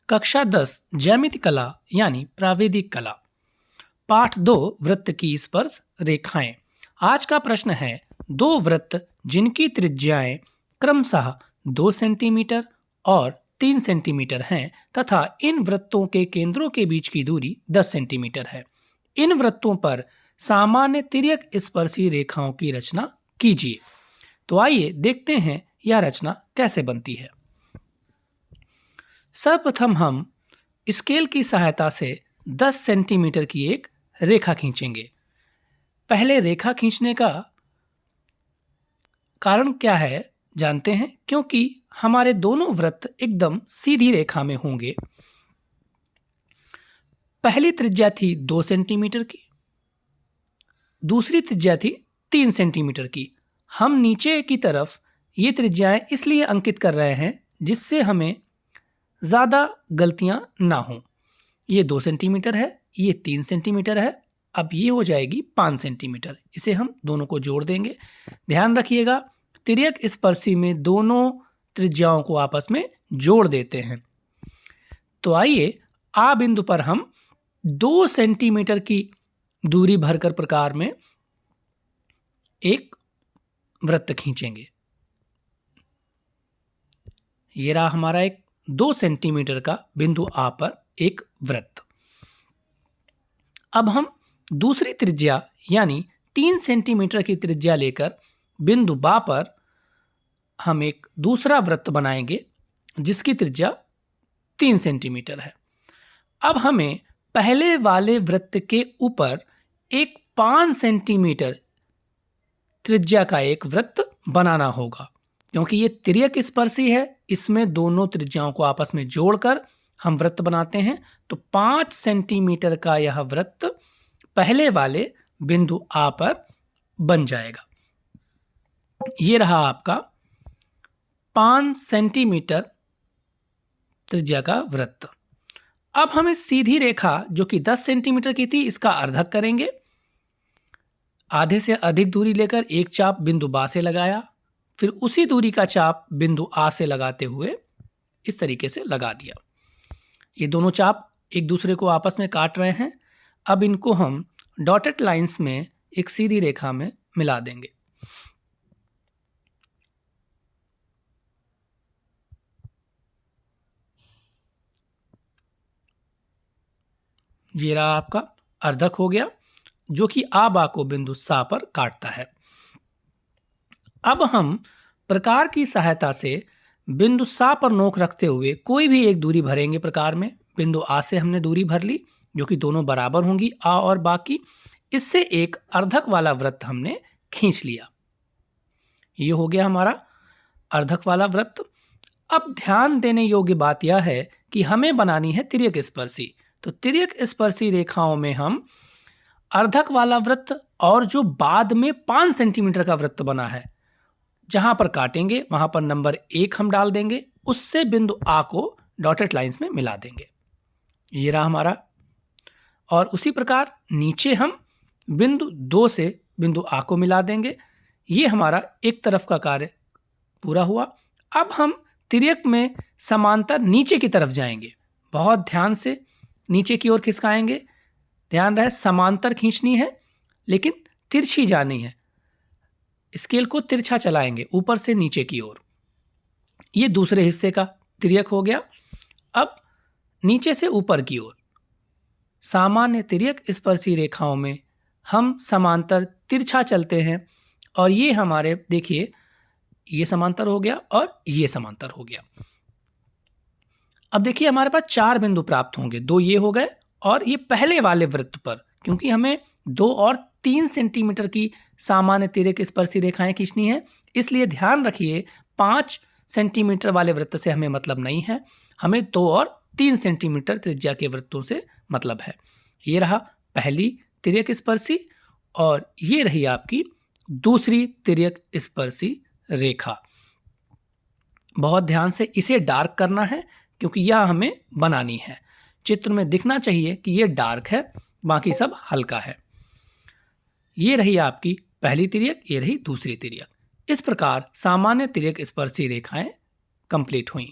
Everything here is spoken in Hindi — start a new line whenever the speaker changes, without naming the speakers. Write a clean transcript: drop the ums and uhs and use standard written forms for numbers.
कक्षा 10 ज्यामिति कला यानी प्राविधिक कला। पाठ 2 वृत्त की स्पर्श रेखाएं। आज का प्रश्न है, दो वृत्त जिनकी त्रिज्याएं क्रमशः 2 सेंटीमीटर और 3 सेंटीमीटर हैं तथा इन वृत्तों के केंद्रों के बीच की दूरी 10 सेंटीमीटर है। इन वृत्तों पर सामान्य तिर्यक स्पर्शी रेखाओं की रचना कीजिए। तो आइए देखते हैं यह रचना कैसे बनती है। सर्वप्रथम हम स्केल की सहायता से 10 सेंटीमीटर की एक रेखा खींचेंगे। पहले रेखा खींचने का कारण क्या है जानते हैं, क्योंकि हमारे दोनों वृत्त एकदम सीधी रेखा में होंगे। पहली त्रिज्या थी 2 सेंटीमीटर की, दूसरी त्रिज्या थी 3 सेंटीमीटर की। हम नीचे की तरफ ये त्रिज्याएं इसलिए अंकित कर रहे हैं जिससे हमें ज़्यादा गलतियां ना हों। ये 2 सेंटीमीटर है, ये 3 सेंटीमीटर है, अब ये हो जाएगी 5 सेंटीमीटर। इसे हम दोनों को जोड़ देंगे। ध्यान रखिएगा, तिर्यक स्पर्शी में दोनों त्रिज्याओं को आपस में जोड़ देते हैं। तो आइए आ बिंदु पर हम 2 सेंटीमीटर की दूरी भरकर प्रकार में एक वृत्त खींचेंगे। ये रहा हमारा एक 2 सेंटीमीटर का बिंदु आ पर एक वृत्त। अब हम दूसरी त्रिज्या यानी 3 सेंटीमीटर की त्रिज्या लेकर बिंदु बा पर हम एक दूसरा वृत्त बनाएंगे जिसकी त्रिज्या 3 सेंटीमीटर है। अब हमें पहले वाले वृत्त के ऊपर एक 5 सेंटीमीटर त्रिज्या का एक वृत्त बनाना होगा। क्योंकि ये तिर्यक स्पर्शी है, इसमें दोनों त्रिज्याओं को आपस में जोड़कर हम वृत्त बनाते हैं। तो 5 सेंटीमीटर का यह वृत्त पहले वाले बिंदु आ पर बन जाएगा। ये रहा आपका 5 सेंटीमीटर त्रिज्या का वृत्त। अब हम इस सीधी रेखा जो कि 10 सेंटीमीटर की थी इसका अर्धक करेंगे। आधे से अधिक दूरी लेकर एक चाप बिंदु बा से लगाया, फिर उसी दूरी का चाप बिंदु आ से लगाते हुए इस तरीके से लगा दिया। ये दोनों चाप एक दूसरे को आपस में काट रहे हैं। अब इनको हम डॉटेड लाइंस में एक सीधी रेखा में मिला देंगे। ये रहा आपका अर्धक हो गया, जो कि आ बा को बिंदु सा पर काटता है। अब हम प्रकार की सहायता से बिंदु सा पर नोक रखते हुए कोई भी एक दूरी भरेंगे। प्रकार में बिंदु आ से हमने दूरी भर ली जो कि दोनों बराबर होंगी, आ और बा की। इससे एक अर्धक वाला वृत्त हमने खींच लिया। ये हो गया हमारा अर्धक वाला वृत्त। अब ध्यान देने योग्य बात यह है कि हमें बनानी है तिर्यक स्पर्शी। तो तिर्यक स्पर्शी रेखाओं में हम अर्धक वाला वृत्त और जो बाद में 5 सेंटीमीटर का वृत्त बना है, जहां पर काटेंगे वहां पर नंबर 1 हम डाल देंगे, उससे बिंदु आ को डॉटेड लाइंस में मिला देंगे। ये रहा हमारा। और उसी प्रकार नीचे हम बिंदु 2 से बिंदु आ को मिला देंगे। ये हमारा एक तरफ का कार्य पूरा हुआ। अब हम तिर्यक में समांतर नीचे की तरफ जाएंगे। बहुत ध्यान से नीचे की ओर खिसकाएंगे। ध्यान रहे, समांतर खींचनी है लेकिन तिरछी जानी है। स्केल को तिरछा चलाएंगे ऊपर से नीचे की ओर। ये दूसरे हिस्से का तिर्यक हो गया। अब नीचे से ऊपर की ओर सामान्य तिर्यक स्पर्शी रेखाओं में हम समांतर तिरछा चलते हैं। और ये हमारे देखिए, ये समांतर हो गया और ये समांतर हो गया। अब देखिए हमारे पास 4 बिंदु प्राप्त होंगे। 2 ये हो गए और ये पहले वाले वृत्त पर, क्योंकि हमें 2 और 3 सेंटीमीटर की सामान्य तिर्यक स्पर्शी रेखाएं खींचनी है, इसलिए ध्यान रखिए 5 सेंटीमीटर वाले वृत्त से हमें मतलब नहीं है। हमें 2 और 3 सेंटीमीटर त्रिज्या के वृत्तों से मतलब है। ये रहा पहली तिर्यक स्पर्शी और ये रही आपकी दूसरी तिर्यक स्पर्शी रेखा। बहुत ध्यान से इसे डार्क करना है क्योंकि यह हमें बनानी है। चित्र में दिखना चाहिए कि यह डार्क है, बाकी सब हल्का है। ये रही आपकी पहली तिर्यक, ये रही दूसरी तिर्यक। इस प्रकार सामान्य तिर्यक स्पर्शी रेखाएं कंप्लीट हुई।